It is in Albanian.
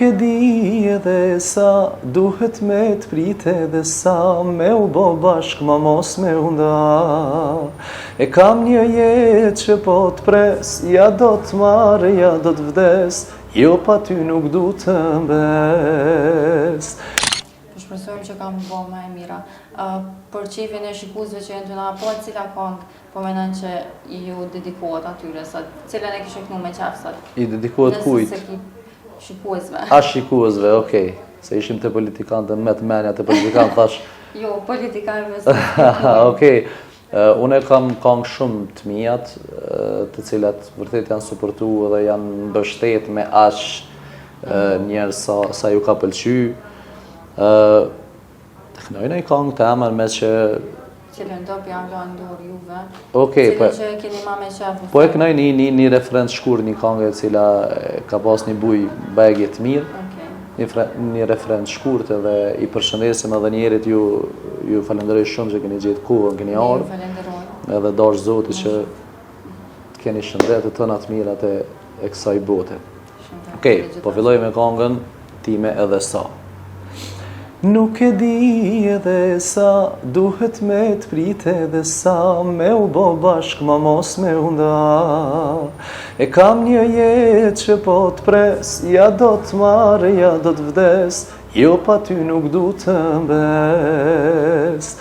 E di edhe sa duhet me të prit edhe sa me u bo bashk ma mos me u nda. E kam një jetë që po të pres, ja do të marrë, ja do të vdes, jo pa ty nuk du të mbes. Shpresojmë që kam bo më e mira. Për qefin e shikuesve që jenë të na, po cila këngë po mendon që ju dedikohet atyre sot? Cilën e kishe kënu me qef sot? I dedikohet kujt? Shikuesve. A shikuesve, okej. Se ishim të politikantë, me të menja të politikantë, thash. Jo, politikanëve së Okej. Unë kam këngë shumë të mijat, të cilat vërtet janë suportu dhe janë mbështet me aq njerëz sa ju ka pëlqy. Të kënojnë e këngë të emër me që... Cilën do pja vlonë dorë juve? Okej, cilën që keni ma me qefë? Po e kënoj një referent shkur, një këngë e cila ka pas një buj begje të mirë. Një referent shkurt edhe i përshëndesim edhe njerit ju falenderoj shumë që keni gjetë kohën, keni ardhur. Edhe dash Zoti që të keni shëndetet tëna të mirat e kësaj bote. Okej, po filloj me këngën time edhe sa. Nuk e di edhe sa duhet me të prit edhe sa me u bo bashk ma mos me u nda. E kam një jetë që po të pres, ja do të marrë, ja do të vdes, jo pa ty nuk du të mbes.